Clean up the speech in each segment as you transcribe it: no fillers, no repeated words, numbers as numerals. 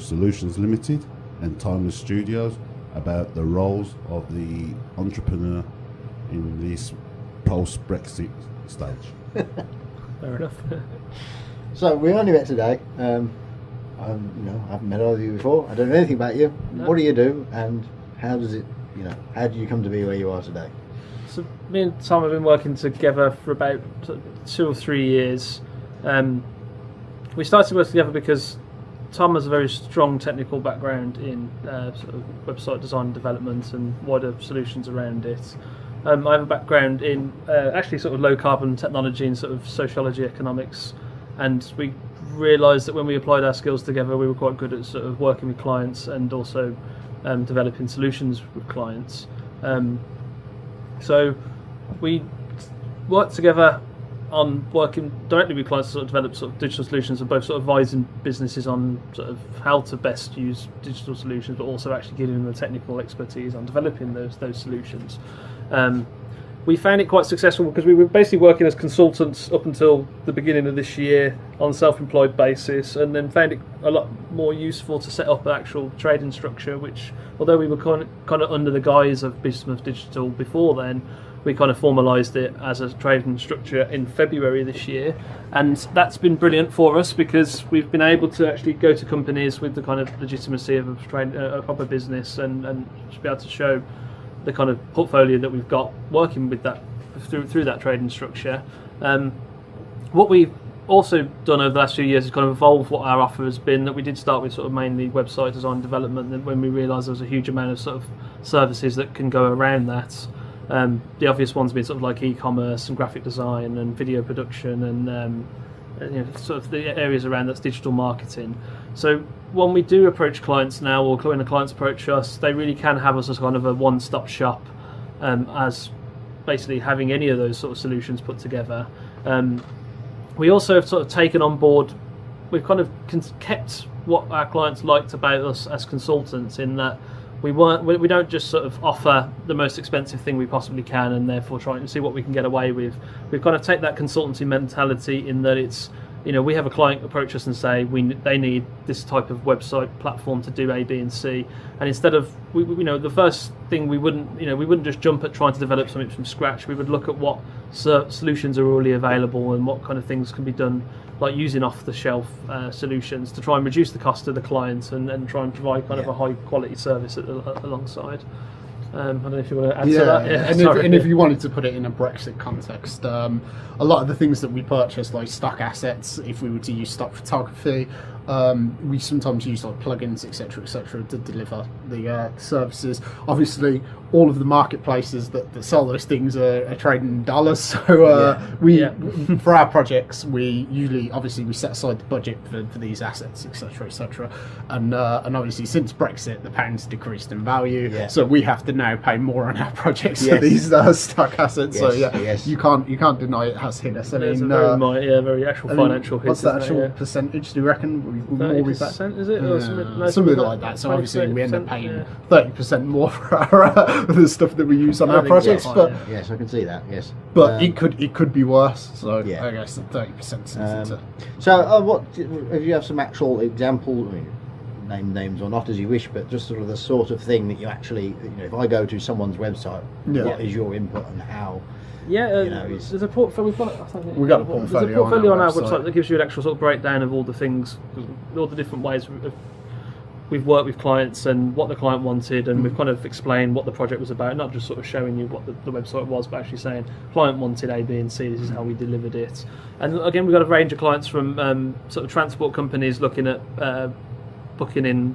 Solutions Limited and Timeless Studios about the roles of the entrepreneur in this post-Brexit stage. Fair enough. So we only met today. I haven't met either of you before. I don't know anything about you. No. What do you do, and how does it? How do you come to be where you are today? So me and Tom have been working together for about 2 or 3 years. We started to work together because Tom has a very strong technical background in sort of website design and development and wider solutions around it. I have a background in actually sort of low carbon technology and sort of sociology, economics, and we realised that when we applied our skills together, we were quite good at sort of working with clients and also developing solutions with clients. So we worked together on working directly with clients to sort of develop sort of digital solutions, and both sort of advising businesses on sort of how to best use digital solutions, but also actually giving them the technical expertise on developing those solutions. We found it quite successful because we were basically working as consultants up until the beginning of this year on a self-employed basis, and then found it a lot more useful to set up an actual trading structure, which, although we were kind of under the guise of Business Digital before then, we kind of formalised it as a trading structure in February this year, and that's been brilliant for us because we've been able to actually go to companies with the kind of legitimacy of a proper business and just be able to show the kind of portfolio that we've got working with that through that trading structure. What we've also done over the last few years is kind of evolve what our offer has been. That we did start with sort of mainly website design and development, and when we realised there was a huge amount of sort of services that can go around that. The obvious ones being sort of like e-commerce and graphic design and video production and sort of the areas around that's digital marketing. So when we do approach clients now, or when the clients approach us, they really can have us as kind of a one-stop shop, as basically having any of those sort of solutions put together. We also have sort of taken on board, we've kind of kept what our clients liked about us as consultants, in that we don't just sort of offer the most expensive thing we possibly can and therefore trying to see what we can get away with. We've kind of take that consultancy mentality in that it's, we have a client approach us and say they need this type of website platform to do A, B, and C, and instead of the first thing we wouldn't just jump at trying to develop something from scratch. We would look at what solutions are already available and what kind of things can be done, like using off-the-shelf solutions to try and reduce the cost to the client and try and provide kind of a high-quality service alongside. I don't know if you want to add to that. And if you wanted to put it in a Brexit context, a lot of the things that we purchase, like stock assets, if we were to use stock photography, we sometimes use like plugins, etc., to deliver the services. Obviously, all of the marketplaces that sell those things are trading in dollars. So for our projects, we usually we set aside the budget for these assets, etc., and obviously since Brexit, the pound's decreased in value, so we have to now pay more on our projects for these stock assets. You can't deny it has hit us. I mean, very actual financial hit. What's the actual percentage? Do you reckon? 30%, is it? Yeah. Or something like that. So obviously we end up paying 30% more for the stuff that we use on our projects. But yes, I can see that. Yes, but it could be worse. So I guess 30%. So what if you have some actual example? Name names or not as you wish, but just sort of the sort of thing that you actually, if I go to someone's website, what is your input and how? There's a portfolio. We've got a portfolio. There's a portfolio on our website that gives you an actual sort of breakdown of all the things, all the different ways we've worked with clients and what the client wanted, and we've kind of explained what the project was about, not just sort of showing you what the website was, but actually saying client wanted A, B, and C. This is how we delivered it. And again, we've got a range of clients from sort of transport companies looking at booking in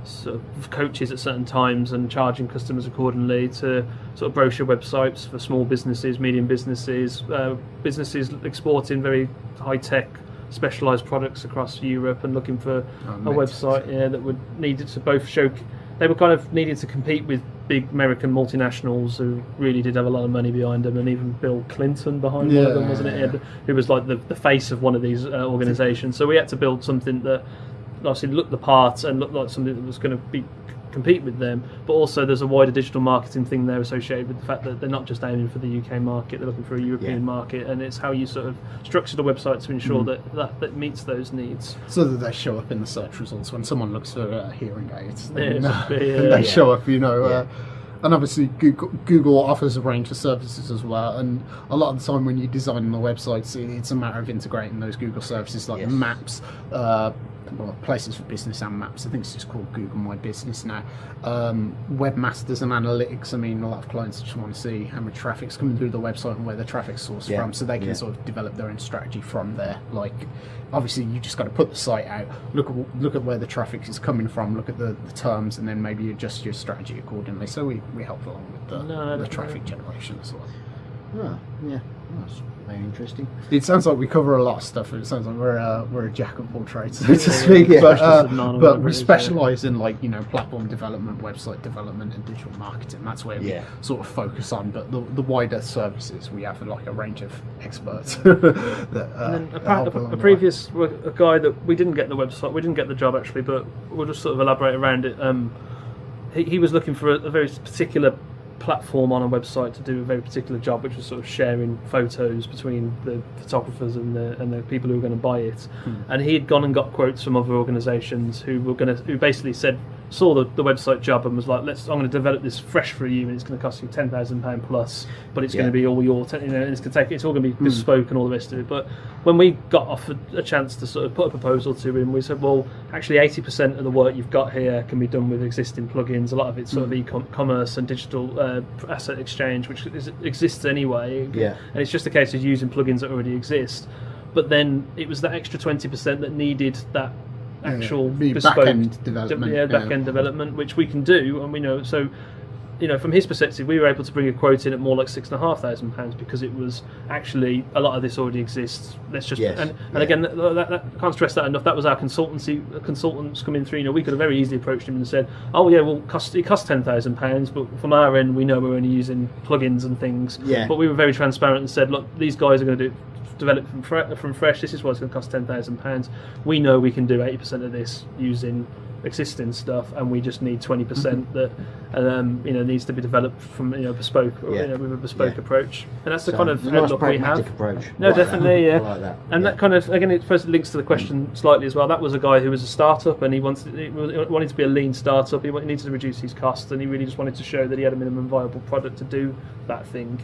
sort of coaches at certain times and charging customers accordingly, to sort of brochure websites for small businesses, medium businesses, businesses exporting very high-tech specialised products across Europe and looking for a website that would need it to both show. They were kind of needing to compete with big American multinationals who really did have a lot of money behind them, and even Bill Clinton behind one of them, wasn't it? Who was like the face of one of these organisations. So we had to build something that obviously looked the part and looked like something that was going to be compete with them, but also there's a wider digital marketing thing there associated with the fact that they're not just aiming for the UK market, they're looking for a European market, and it's how you sort of structure the website to ensure that meets those needs. So that they show up in the search results when someone looks for hearing aids. Yeah, They show up, and obviously Google offers a range of services as well, and a lot of the time when you're designing the websites, it's a matter of integrating those Google services like Maps, Places for Business and Maps. I think it's just called Google My Business now. Webmasters and analytics. I mean, a lot of clients just want to see how much traffic's coming through the website and where the traffic's sourced from, so they can sort of develop their own strategy from there. Like, obviously, you just got to put the site out, look at where the traffic is coming from, look at the terms, and then maybe adjust your strategy accordingly. So we help along with the traffic generation as well. Oh, yeah, that's very interesting. It sounds like we cover a lot of stuff. It sounds like we're a jack of all trades, so to speak. But we specialise in platform development, website development, and digital marketing. That's where we sort of focus on. But the wider services, we have like a range of experts. And then a previous a guy that we didn't get the website, we didn't get the job actually, but we'll just sort of elaborate around it. He was looking for a very particular platform on a website to do a very particular job, which was sort of sharing photos between the photographers and the people who were going to buy it. And he had gone and got quotes from other organisations who basically saw the website job and was like, I'm going to develop this fresh for you, and it's going to cost you £10,000 plus, but it's going to be all your, and it's all going to be bespoke and all the rest of it. But when we got offered a chance to sort of put a proposal to him, we said, well, actually 80% of the work you've got here can be done with existing plugins. A lot of it's sort of e-commerce and digital asset exchange, which exists anyway. And it's just a case of using plugins that already exist. But then it was that extra 20% that needed that actual bespoke back-end development, which we can do, and we know. So, from his perspective, we were able to bring a quote in at more like £6,500 because it was actually a lot of this already exists. Let's just and again, that I can't stress that enough. That was our consultants coming through. We could have very easily approached him and said, "Oh yeah, well, it costs £10,000, but from our end, we know we're only using plugins and things." But we were very transparent and said, "Look, these guys are going to develop from fresh. This is what it's going to cost £10,000. We know we can do 80% of this using existing stuff, and we just need 20% that needs to be developed from bespoke with a bespoke approach." And that's the kind of outlook we have. Approach. No, definitely, I like that. And that kind of, again, it first links to the question slightly as well. That was a guy who was a startup, and he wanted to be a lean startup. He needed to reduce his costs, and he really just wanted to show that he had a minimum viable product to do that thing.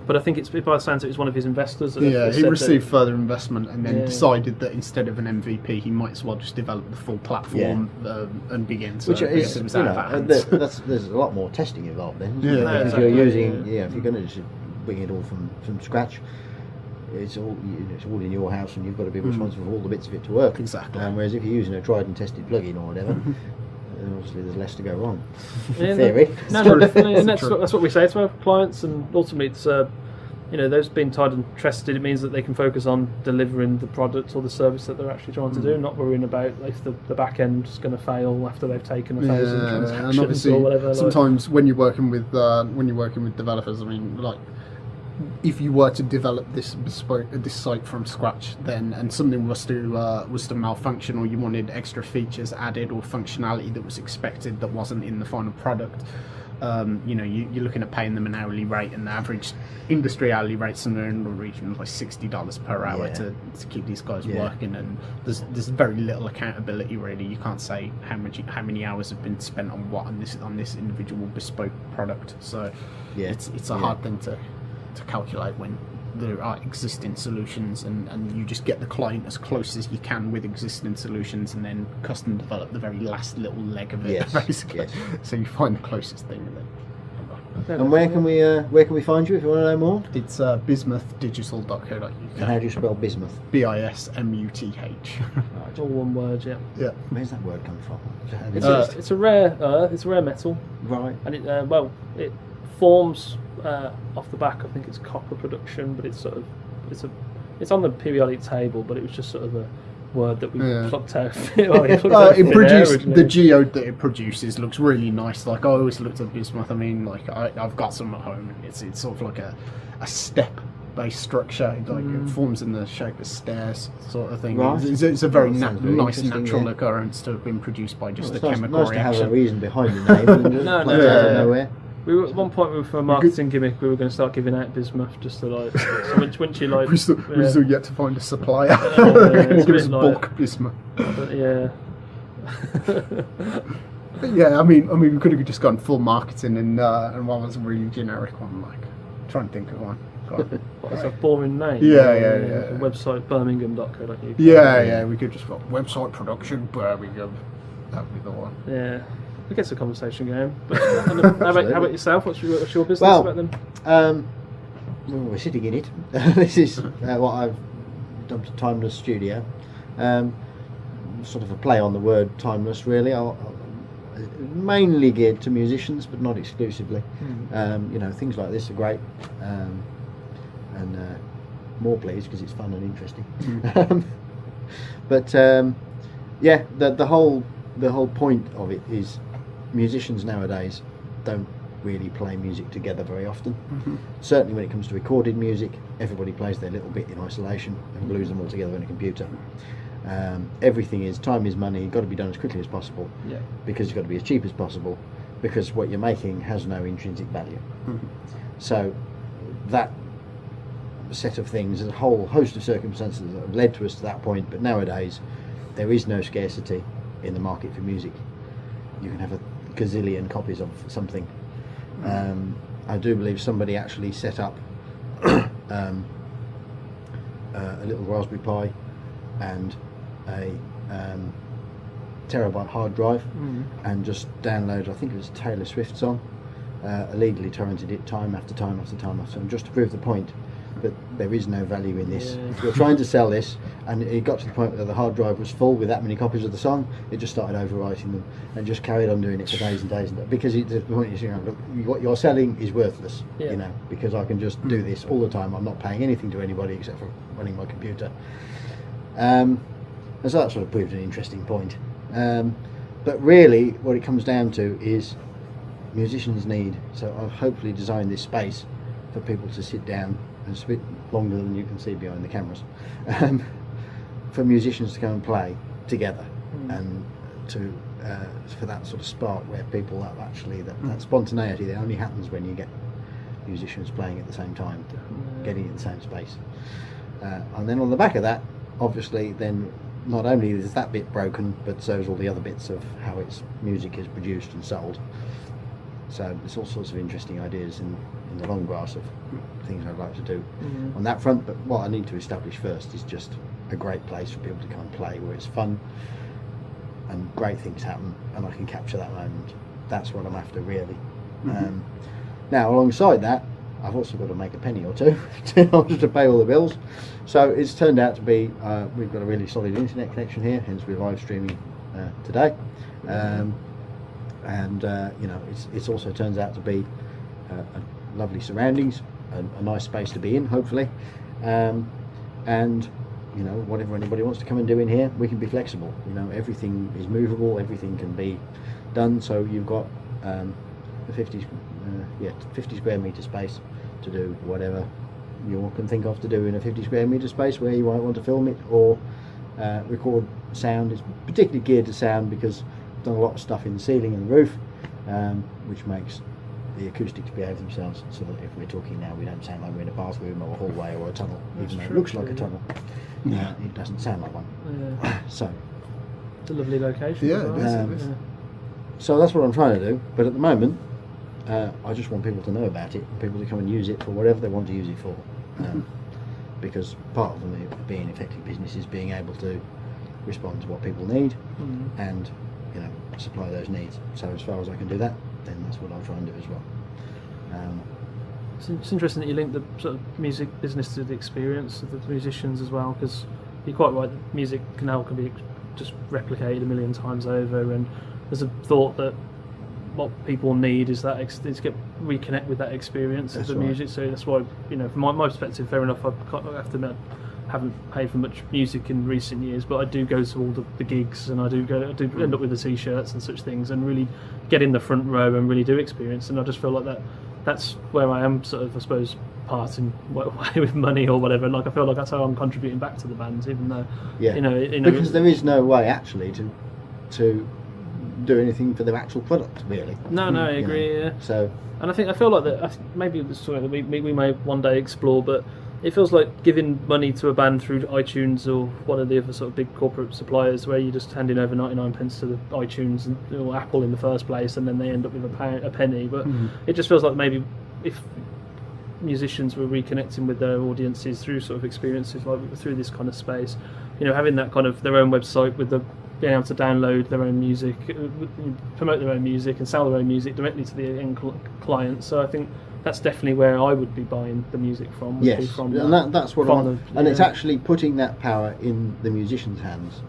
But I think by the sounds of it, was one of his investors. He received further investment and then decided that instead of an MVP, he might as well just develop the full platform and begin to. Which is, there's a lot more testing involved then. If you're using, if you're going to just bring it all from scratch, it's all in your house, and you've got to be responsible for all the bits of it to work. Exactly. Whereas if you're using a tried and tested plugin or whatever. Obviously, there's less to go wrong. In theory, no, definitely, and that's what we say to our clients. And ultimately, it's those being tried and tested. It means that they can focus on delivering the product or the service that they're actually trying to do, not worrying about if the back end is going to fail after they've taken 1,000 transactions or whatever. Sometimes when you're working with developers, I mean, like, if you were to develop this site from scratch, and something was to malfunction, or you wanted extra features added or functionality that was expected that wasn't in the final product, you're looking at paying them an hourly rate, and the average industry hourly rate somewhere in the region of like $60 per hour to keep these guys working, and there's very little accountability really. You can't say how many hours have been spent on what on this individual bespoke product. So it's a hard thing to calculate when there are existing solutions, and you just get the client as close as you can with existing solutions, and then custom develop the very last little leg of it, basically. So you find the closest thing, and where can we find you if you want to know more? It's bismuthdigital.co.uk. And how do you spell bismuth? BISMUTH. It's all one word. Yeah. Where's that word come from? It's a rare earth. It's a rare metal. Right. And it forms off the back. I think it's copper production, but it's on the periodic table. But it was just sort of a word that we plucked out. The geode that it produces looks really nice. Like, I always looked at bismuth. I mean, like, I've got some at home, and it's sort of like a step bass structure. Like it forms in the shape of stairs, sort of thing. Right. It's a very Sounds very nice interesting, natural yeah. occurrence to have been produced by just Well, a it's nice, chemical nice to have a reaction. reason behind the name. And just No, plucked no. out of Yeah. nowhere. We were, at one point, for a marketing gimmick, we were going to start giving out bismuth just to like. So once you like, We're still yet to find a supplier. Yeah, Going it's to give a us bit bulk bismuth. yeah. But yeah, I mean, we could have just gone full marketing and one was a really generic one. Like, try and think of one. Go on. What's a boring name? Yeah. The website birmingham.co.uk. Yeah, we could just go website production Birmingham. That'd be the one. Yeah. It gets the conversation going. But, how about yourself? What's your business Well, about them? Well, we're sitting in it. This is what I've done to Timeless Studio. Sort of a play on the word timeless, really. I'll mainly geared to musicians, but not exclusively. You know, things like this are great, and more please, because it's fun and interesting. But yeah, the whole point of it is musicians nowadays don't really play music together very often. Certainly when it comes to recorded music, everybody plays their little bit in isolation and glues them all together in a computer. Everything is time is money. You've got to be done as quickly as possible, because you've got to be as cheap as possible, because what you're making has no intrinsic value. So that set of things, there's a whole host of circumstances that have led to us to that point. But nowadays there is no scarcity in the market for music. You can have a gazillion copies of something. I do believe somebody actually set up a little Raspberry Pi and a terabyte hard drive and just downloaded, I think it was a Taylor Swift song, illegally torrented it time after time after time after time, just to prove the point that there is no value in this. If you're trying to sell this, and it got to the point where the hard drive was full with that many copies of the song, it just started overwriting them and just carried on doing it for days and days and days, because the point is, you know, look, what you're selling is worthless, you know, because I can just do this all the time. I'm not paying anything to anybody except for running my computer. And so that sort of proved an interesting point. But really what it comes down to is musicians need, so I've hopefully designed this space for people to sit down, and it's a bit longer than you can see behind the cameras, for musicians to come and play together, and to for that sort of spark where people that actually that spontaneity that only happens when you get musicians playing at the same time, getting in the same space. And then on the back of that, obviously, then not only is that bit broken, but so is all the other bits of how its music is produced and sold. So there's all sorts of interesting ideas in the long grass of things I'd like to do on that front. But what I need to establish first is just a great place for people to come and play, where it's fun and great things happen, and I can capture that moment. That's what I'm after, really. Now, alongside that, I've also got to make a penny or two in order to pay all the bills. So it's turned out to be, we've got a really solid internet connection here, hence we're live streaming today. And you know, it also turns out to be lovely surroundings, a nice space to be in, hopefully. And you know, whatever anybody wants to come and do in here, we can be flexible. You know, everything is movable, everything can be done. So you've got a 50 square metre space to do whatever you can think of to do in a 50 square metre space, where you might want to film it or record sound. It's particularly geared to sound because I've done a lot of stuff in the ceiling and the roof, which makes the acoustics behave themselves, so that if we're talking now, we don't sound like we're in a bathroom or a hallway or a tunnel. Even though it looks like a tunnel, it doesn't sound like one. So it's a lovely location. Yeah, as well. it is. So that's what I'm trying to do. But at the moment, I just want people to know about it, people to come and use it for whatever they want to use it for. Because part of them being effective business is being able to respond to what people need and, you know, supply those needs. So as far as I can do that, then that's what I'll try and do as well. It's interesting that you link the sort of music business to the experience of the musicians as well, because you're quite right, music can be just replicated a million times over, and there's a thought that what people need is that is to reconnect with that experience of the music. So that's why, you know, from my perspective, fair enough, I have to admit, I haven't paid for much music in recent years, but I do go to all the gigs, and I do end up with the t-shirts and such things, and really get in the front row and really do experience. And I just feel like that's where I am sort of, I suppose, parting way with money or whatever. Like I feel like that's how I'm contributing back to the bands, even though because there is no way actually to do anything for the actual product, really. No, I agree. Yeah. So, and I feel like that. Maybe it's something that we may one day explore, but it feels like giving money to a band through iTunes or one of the other sort of big corporate suppliers, where you're just handing over 99 pence to the iTunes or Apple in the first place, and then they end up with a penny. But it just feels like maybe if musicians were reconnecting with their audiences through sort of experiences like through this kind of space, having that kind of their own website with the being able to download their own music, promote their own music and sell their own music directly to the end client. So I think that's definitely where I would be buying the music from. Yes, from that's what I want. And it's actually putting that power in the musician's hands.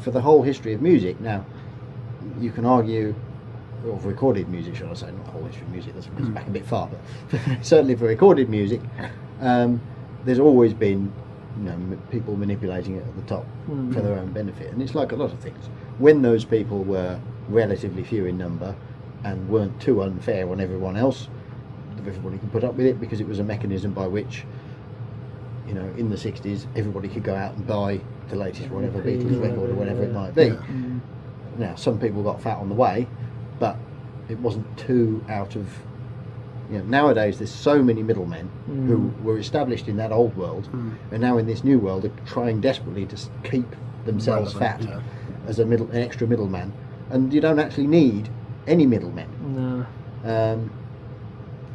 For the whole history of music. Now, you can argue, or for recorded music, shall I say, not the whole history of music, that's back a bit far, but certainly for recorded music, there's always been people manipulating it at the top for their own benefit. And it's like a lot of things. When those people were relatively few in number and weren't too unfair on everyone else, everybody could put up with it, because it was a mechanism by which, in the 60s, everybody could go out and buy the latest whatever Beatles record or whatever it might be. Now, some people got fat on the way, but it wasn't too out of... nowadays there's so many middlemen who were established in that old world, and now in this new world are trying desperately to keep themselves fat as an extra middleman, and you don't actually need any middlemen. No.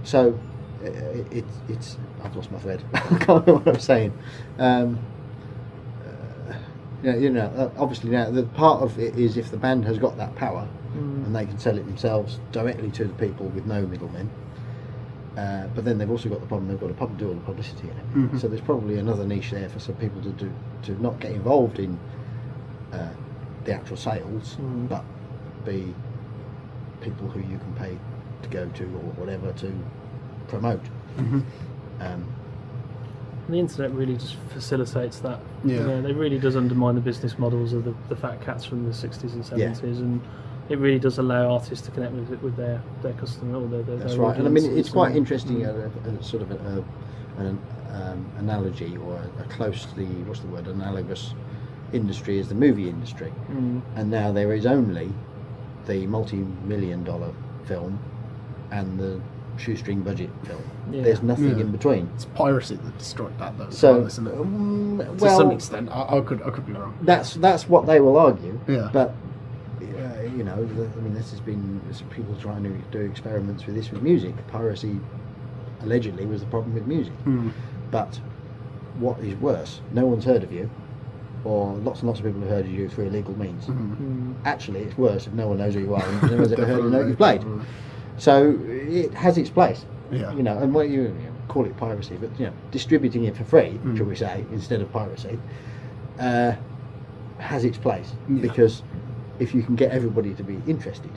So it's I've lost my thread. I can't remember what I'm saying. Obviously now the part of it is if the band has got that power and they can sell it themselves directly to the people with no middlemen. But then they've also got the problem they've got to do all the publicity in it. So there's probably another niche there for some people to not get involved in the actual sales, but be people who you can pay to go to or whatever to promote. The internet really just facilitates that. It really does undermine the business models of the fat cats from the 60s and 70s, and it really does allow artists to connect with their customer or their That's right. And I mean, it's quite interesting, a sort of an analogy or a closely, analogous industry is the movie industry. And now there is only the multi-million-dollar film and the shoestring budget film. There's nothing in between. It's piracy that destroyed that, though. So, isn't it? To some extent, I could be wrong. That's what they will argue. But this has been people trying to do experiments with this with music. Piracy allegedly was the problem with music. But what is worse, no one's heard of you, or lots and lots of people have heard of you through illegal means. Actually, it's worse if no one knows who you are and no one's ever heard a note you've played. So it has its place. And what you call it piracy, but distributing it for free, shall we say, instead of piracy, has its place, because if you can get everybody to be interested,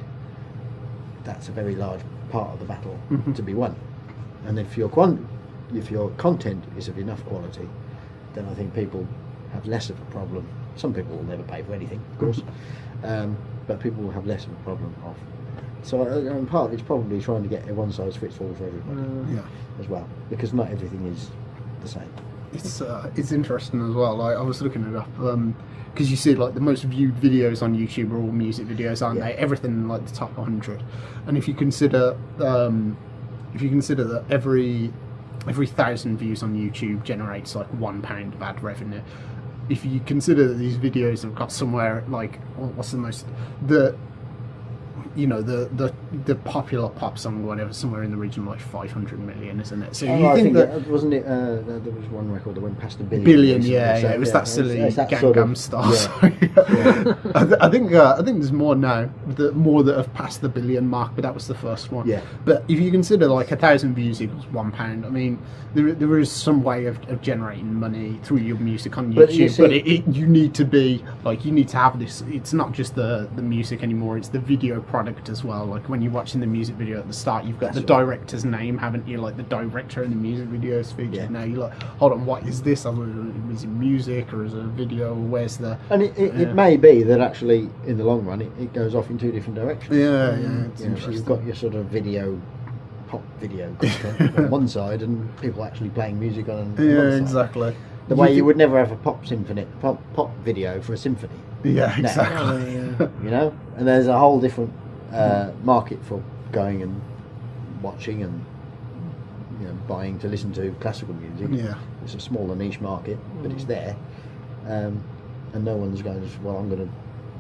that's a very large part of the battle to be won. And if your content is of enough quality, then I think people have less of a problem. Some people will never pay for anything, of course, but people will have less of a problem of. So part of it's probably trying to get a one size fits all for everybody as well, because not everything is the same. It's interesting as well. I was looking it up because you see like the most viewed videos on YouTube are all music videos, aren't they? Everything like the top 100. And if you consider that every 1,000 views on YouTube generates like £1 of ad revenue. If you consider that these videos have got somewhere like what's the most the popular pop song or whatever, somewhere in the region of like 500 million, isn't it? So I think that wasn't it? There was one record that went past $1 billion. It was that silly Gangnam Style. I think there's more now, more that have passed the billion mark, but that was the first one. But if you consider like 1,000 views equals £1, I mean, there is some way of generating money through your music on YouTube, but you need to be like, you need to have this. It's not just the music anymore; it's the video product as well. Like when you're watching the music video at the start, you've got the director's name, haven't you? Like the director in the music video is featured. Now you're like, hold on, what is this? Is it music or is it a video? Where's the... And it may be that actually in the long run it goes off in two different directions. It's so you've got your sort of video pop video content on one side and people actually playing music on another side. Exactly. The way you would never have a pop video for a symphony. Yeah, now, exactly. you know, and there's a whole different market for going and watching and buying to listen to classical music. Yeah. It's a smaller niche market, but it's there, and no one's going, well, I'm going to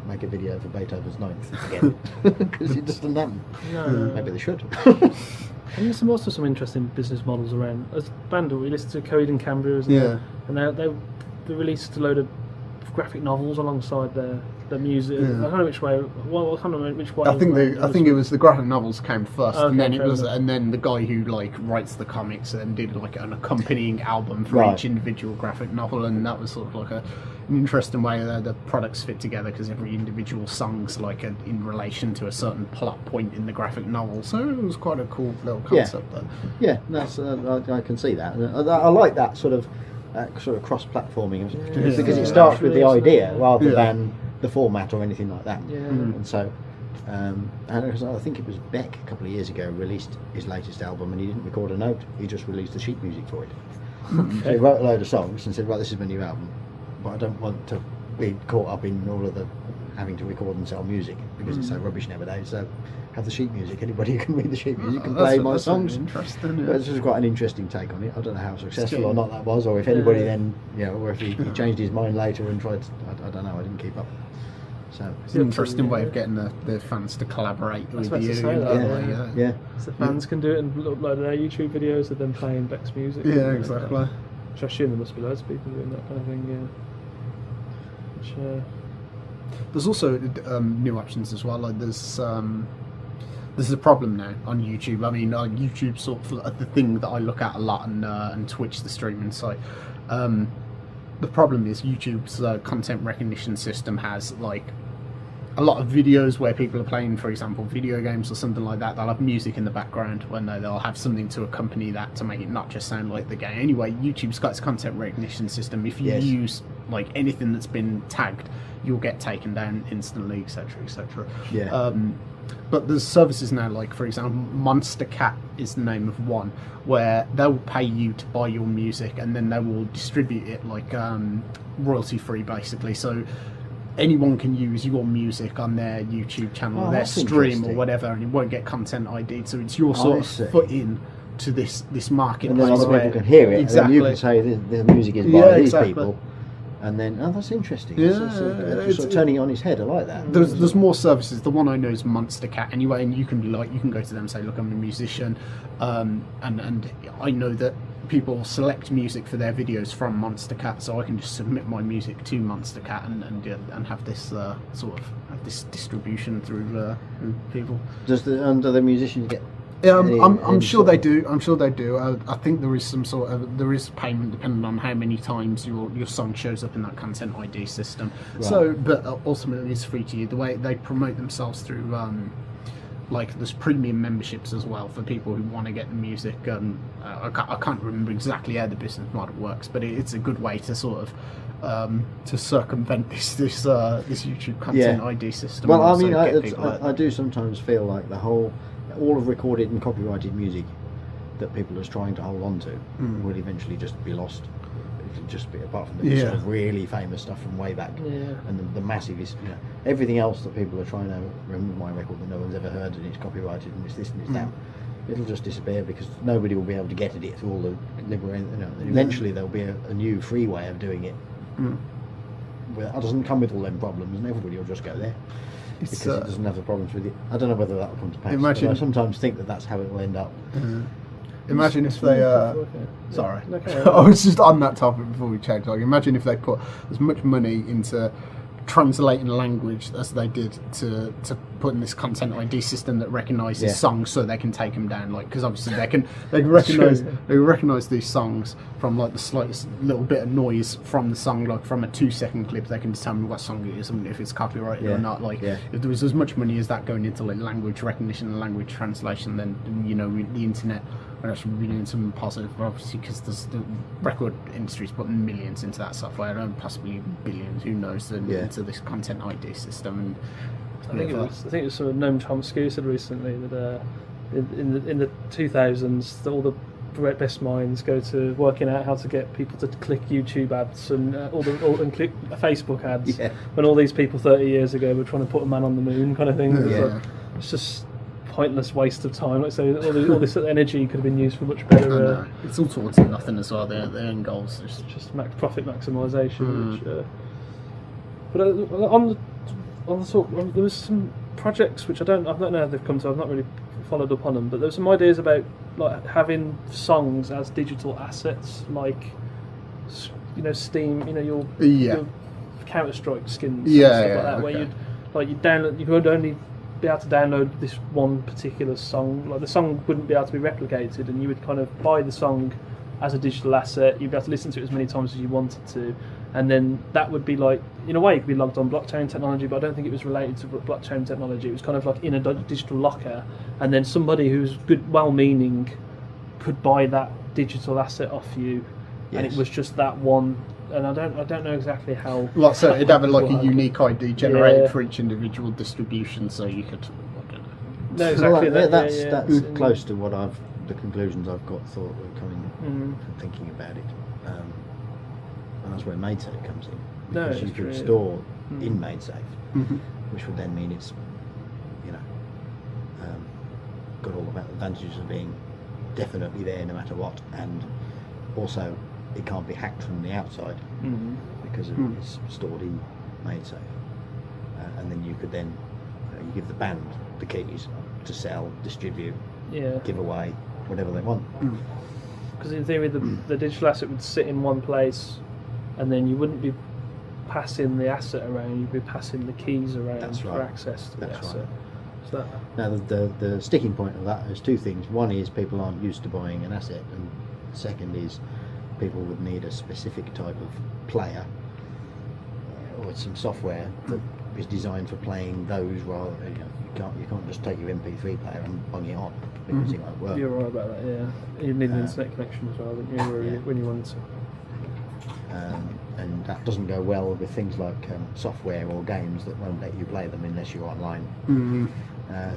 make a video for Beethoven's Ninth again, because it doesn't happen. No. Maybe they should. And there's also some interesting business models around. As a band, we listened to Coed and Cambria, isn't there? And they released a load of graphic novels alongside their music. I don't know which way. Well, I can't remember which way. I think it was the graphic novels came first, Okay, and then fair enough. and then the guy who like writes the comics and did like an accompanying album for each individual graphic novel, and that was sort of like an interesting way that the products fit together, because every individual song's like in relation to a certain plot point in the graphic novel. So it was quite a cool little concept there. Yeah, that's I can see that. And I like that sort of cross-platforming, because it starts with the idea rather than the format or anything like that. Yeah. And so, and I think it was Beck a couple of years ago released his latest album, and he didn't record a note. He just released the sheet music for it. So he wrote a load of songs and said, "Right, this is my new album, but I don't want to be caught up in all of the having to record and sell music because it's so rubbish nowadays. So have the sheet music. Anybody who can read the sheet music can play my songs." Interesting. Yeah. But this was quite an interesting take on it. I don't know how successful or not that was, or if anybody then, or if he changed his mind later and tried. I don't know. I didn't keep up. So It's an interesting way of getting the fans to collaborate with about to you. say that, yeah. So fans can do it and upload their YouTube videos of them playing Beck's music. Yeah, exactly. Which I assume there must be loads of people doing that kind of thing. Yeah. There's also new options as well. Like there's a problem now on YouTube. I mean, YouTube's sort of the thing that I look at a lot, and Twitch, the streaming site. The problem is YouTube's content recognition system has like a lot of videos where people are playing, for example, video games or something like that. They'll have music in the background when they'll have something to accompany that to make it not just sound like the game. Anyway, YouTube's got its content recognition system. If you use like anything that's been tagged, you'll get taken down instantly, etc., etc. Yeah. But there's services now, like for example, Monster Cat is the name of one, where they'll pay you to buy your music and then they will distribute it like royalty free, basically. So anyone can use your music on their YouTube channel, their stream or whatever, and it won't get content ID'd. So it's your sort of foot in to this marketplace, and then other where people can hear it. Exactly. And you can say the music is by these people. And then, that's interesting. Yeah, it's sort of turning it on its head. I like that. There's more services. The one I know is Monster Cat anyway, and you can go to them and say, look, I'm a musician, and I know that people select music for their videos from Monster Cat, so I can just submit my music to Monster Cat and have this sort of this distribution through people. Do the musicians get? Yeah, I'm sure they do. I'm sure they do. I think there is some sort of payment depending on how many times your song shows up in that content ID system. Right. So, but ultimately it's free to you. The way they promote themselves through, like there's premium memberships as well for people who want to get the music. I can't remember exactly how the business model works, but it's a good way to sort of to circumvent this YouTube content ID system. Well, I mean, I do sometimes feel like all of recorded and copyrighted music that people are trying to hold on to will eventually just be lost. It'll just be, apart from the sort of really famous stuff from way back, and the massive is, everything else that people are trying to remove my record that no one's ever heard and it's copyrighted and it's this and it's that. It'll just disappear because nobody will be able to get at it through all the liberal. Eventually there'll be a new free way of doing it. That doesn't come with all them problems, and everybody will just go there. Because it doesn't have the problems with it. I don't know whether that will come to pass. But I sometimes think that's how it will end up. Imagine if they. Sorry, I was just on that topic before we checked. Like, imagine if they put as much money into translating language as they did to put in this content ID system that recognises songs, so they can take them down. Like, because obviously they can recognise these songs from like the slightest little bit of noise from the song, like from a 2-second clip. They can determine what song it is and if it's copyrighted or not. Like, if there was as much money as that going into like language recognition and language translation, then the internet would actually be doing something positive. Obviously, because the record industry's putting millions into that software, and possibly billions, who knows, into this content ID system. And I think it was sort of Noam Chomsky who said recently that in the 2000s, all the best minds go to working out how to get people to click YouTube ads and click Facebook ads. Yeah. When all these people 30 years ago were trying to put a man on the moon, kind of thing. Yeah. It's just pointless waste of time. Like so, all this energy could have been used for much better. It's all towards nothing as well. Their end goals is just profit maximisation. But on the talk, there was some projects which I don't know how they've come to. I've not really followed up on them, but there were some ideas about like having songs as digital assets, like Steam, your Counter-Strike skins, and stuff like that, where you would only be able to download this one particular song. Like the song wouldn't be able to be replicated, and you would kind of buy the song as a digital asset. You'd be able to listen to it as many times as you wanted to, and then that would be like, in a way, it could be logged on blockchain technology, but I don't think it was related to blockchain technology. It was kind of like in a digital locker, and then somebody who's good, well-meaning, could buy that digital asset off you, and it was just that one. And I don't know exactly how. Like so, it'd have a unique ID generated for each individual distribution, so you could. No, exactly. That's close to what the conclusions I've got coming from thinking about it, and that's where MadeSafe comes in. Because you could store in MadeSafe, which would then mean it's, got all the advantages of being definitely there no matter what, and also it can't be hacked from the outside because it's stored in MadeSafe, and then you could then you give the band the keys to sell, distribute, give away, whatever they want. Because in theory, the digital asset would sit in one place, and then you wouldn't be passing the asset around; you'd be passing the keys around for access to the asset. Right. Now, the sticking point of that is two things. One is people aren't used to buying an asset, and the second is people would need a specific type of player or some software that is designed for playing those. Rather, you can't just take your MP3 player and bung it on because it won't work. You're right about that. Yeah, you need an internet connection as well, don't you, when you want to. And that doesn't go well with things like software or games that won't let you play them unless you're online.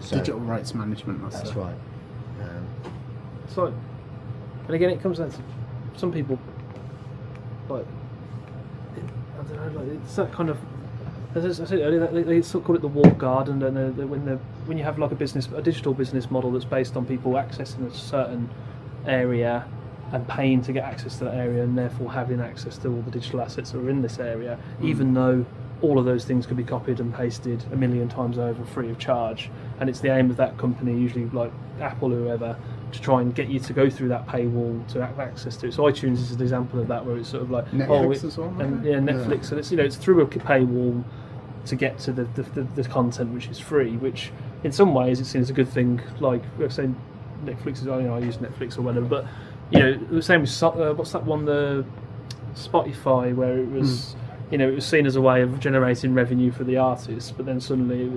Digital rights management. That's right. So, and again, it comes down to some people, like, I don't know, like it's that kind of. As I said earlier, they sort of call it the walled garden, and when you have like a digital business model that's based on people accessing a certain area and paying to get access to that area, and therefore having access to all the digital assets that are in this area, even though all of those things could be copied and pasted a million times over free of charge. And it's the aim of that company, usually like Apple or whoever, to try and get you to go through that paywall to have access to it. So iTunes is an example of that, where it's sort of like Netflix as well. And Netflix, and it's through a paywall to get to the content which is free, which in some ways it's seen as a good thing. Like we're saying, Netflix is, I use Netflix or whatever, but the same with what's that one, the Spotify, where it was it was seen as a way of generating revenue for the artists, but then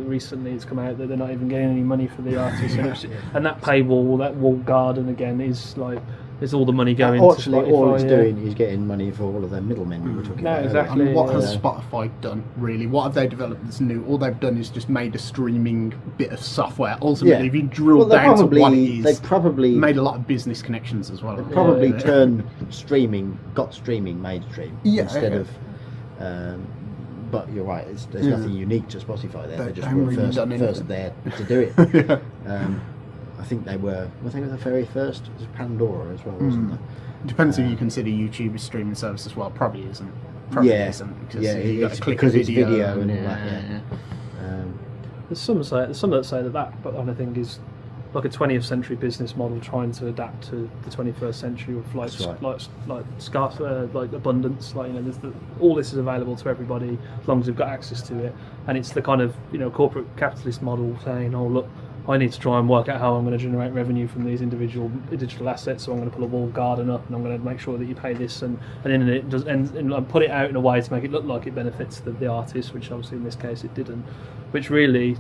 recently it's come out that they're not even getting any money for the artists. And that paywall, that walled garden again, is like there's all the money going to Spotify. All it's doing is getting money for all of their middlemen we were talking about. Exactly. And what has Spotify done, really? What have they developed that's new? All they've done is just made a streaming bit of software. Ultimately, if you drill down to what it is, they probably made a lot of business connections as well. They probably turned streaming mainstream instead of... but you're right, there's nothing unique to Spotify there. They just were first there to do it. I think they were the very first. It was Pandora as well, wasn't there? Depends if you consider YouTube a streaming service as well. Probably isn't. Isn't. Because it's video and all that. There's some that say that kind of thing is like a 20th century business model trying to adapt to the 21st century with like scarce, like abundance. Like all this is available to everybody as long as we've got access to it. And it's the kind of corporate capitalist model saying, oh look, I need to try and work out how I'm going to generate revenue from these individual digital assets. So I'm going to pull a walled garden up, and I'm going to make sure that you pay this, and then it does, and put it out in a way to make it look like it benefits the artist, which obviously in this case it didn't. Which really,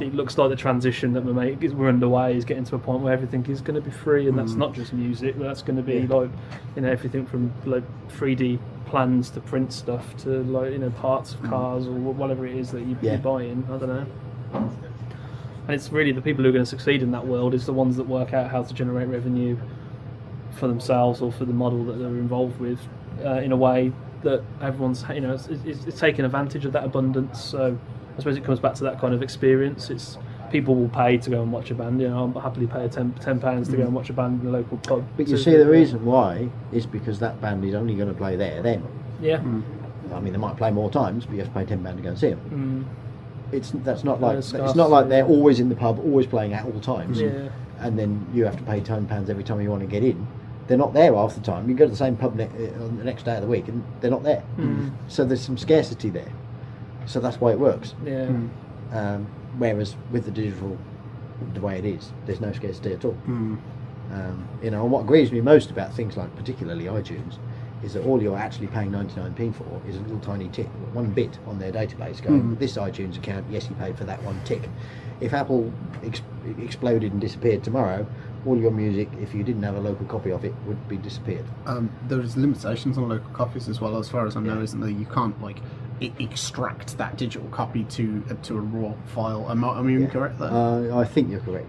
it looks like the transition that we're underway is getting to a point where everything is going to be free, and that's not just music. But that's going to be like everything from like 3D plans to print stuff to like parts of cars or whatever it is that you're buying. I don't know. and it's really the people who are going to succeed in that world is the ones that work out how to generate revenue for themselves or for the model that they're involved with in a way that everyone's, it's taking advantage of that abundance. So I suppose it comes back to that kind of experience. It's people will pay to go and watch a band. I'll happily pay £10 to go and watch a band in a local pub. But you see, the reason why is because that band is only going to play there then. Yeah. I mean, they might play more times, but you have to pay £10 to go and see them. It's not like they're always in the pub, always playing at all times. Yeah. And then you have to pay £10 every time you want to get in. They're not there half the time. You go to the same pub on the next day of the week, and they're not there. So there's some scarcity there. So that's why it works. Yeah. Whereas with the digital, the way it is, there's no scarcity at all. And what agrees me most about things like particularly iTunes is that all you're actually paying 99p for is a little tiny tick, one bit on their database going, this iTunes account, yes, you paid for that one tick. If Apple exploded and disappeared tomorrow, all your music, if you didn't have a local copy of it, would be disappeared. There's limitations on local copies as well, as far as I know, isn't there? You can't extract that digital copy to a raw file. Am I incorrect there? I think you're correct.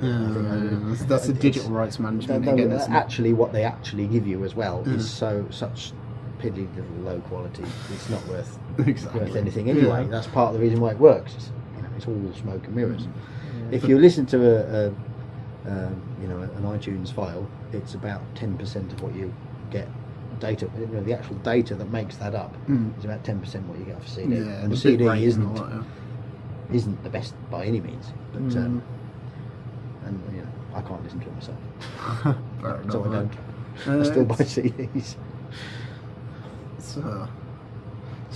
That's the digital rights management. Actually, what they actually give you as well is such piddly little low quality. It's not worth anything anyway. That's part of the reason why it works. It's all smoke and mirrors. If you listen to an iTunes file, it's about 10% of what you get. Data, the actual data that makes that up is about 10% what you get off a CD. And the CD isn't the best by any means. But I can't listen to it myself. So I don't. I still buy CDs. So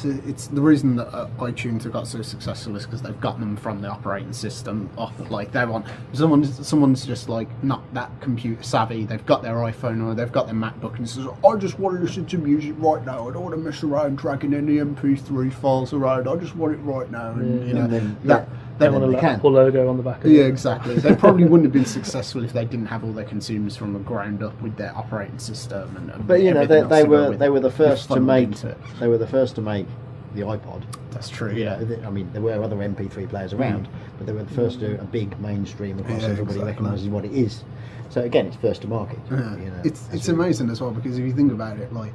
it's the reason that iTunes have got so successful is because they've got them from the operating system off. Like they want someone's just like not that computer savvy. They've got their iPhone or they've got their MacBook and says, I just want to listen to music right now. I don't want to mess around dragging any MP3 files around. I just want it right now. And they want a Apple logo on the back of it. Yeah, exactly. They probably wouldn't have been successful if they didn't have all their consumers from the ground up with their operating system. But they were the first to make the iPod. That's true. Yeah. I mean, there were other MP3 players around, but they were the first to a big mainstream across. Everybody recognises what it is. So again, it's first to market. It's amazing as well, because if you think about it, like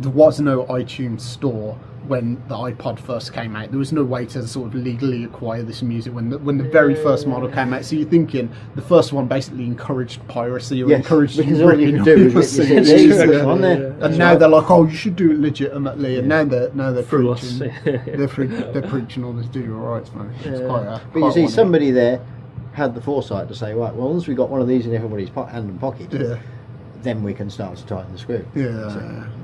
there was no iTunes store when the iPod first came out. There was no way to sort of legally acquire this music when the very first model came out. So you're thinking the first one basically encouraged piracy or encouraged because all you could do was rip the CDs on there. And now they're like, oh, you should do it legitimately. And now they're preaching. They're preaching all this digital rights, man. It's but you see, somebody there had the foresight to say, right, well, once we've got one of these in everybody's hand and pocket, then we can start to tighten the screw.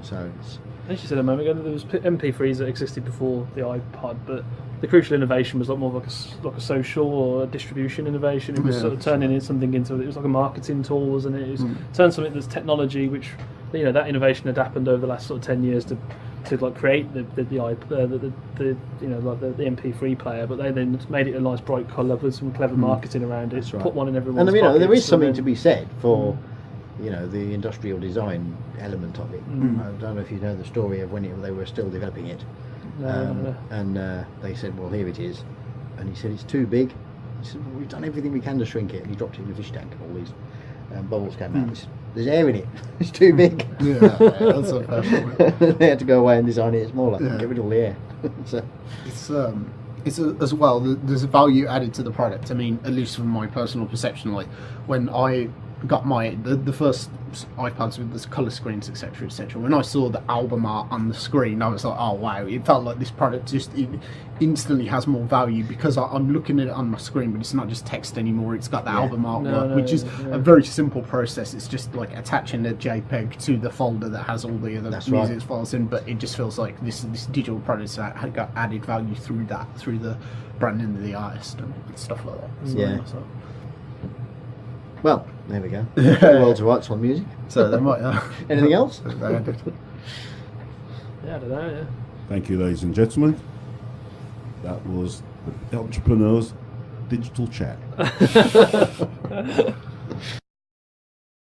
So it's, as you said a moment ago, there was MP3s that existed before the iPod, but the crucial innovation was more like a social or a distribution innovation. It was sort of turning something into, it was like a marketing tool, wasn't it? It was turned something that's technology, which that innovation had happened over the last sort of 10 years to like create the MP3 player, but they then made it a nice bright colour with some clever marketing around it. Put one in everyone's pockets. And there is something to be said for the industrial design element of it. I don't know if you know the story of when they were still developing it. And they said, well, here it is. And he said, it's too big. He said, well, we've done everything we can to shrink it. And he dropped it in a fish tank and all these bubbles came out. There's air in it. It's too big. That's so fascinating. They had to go away and design it smaller. Get rid of all the air. It's as well, there's a value added to the product. I mean, at least from my personal perception, like when I got the first iPads with the colour screens, etc., when I saw the album art on the screen, I was like, oh wow, it felt like this product just instantly has more value because I'm looking at it on my screen, but it's not just text anymore, it's got the album artwork, which is a very simple process. It's just like attaching a JPEG to the folder that has all the other music files in, but it just feels like this digital product had got added value through the branding of the artist and stuff like that. Well, there we go. World's rights on music. So they might. Anything else? I don't know. Thank you, ladies and gentlemen. That was the Entrepreneur's Digital Chat.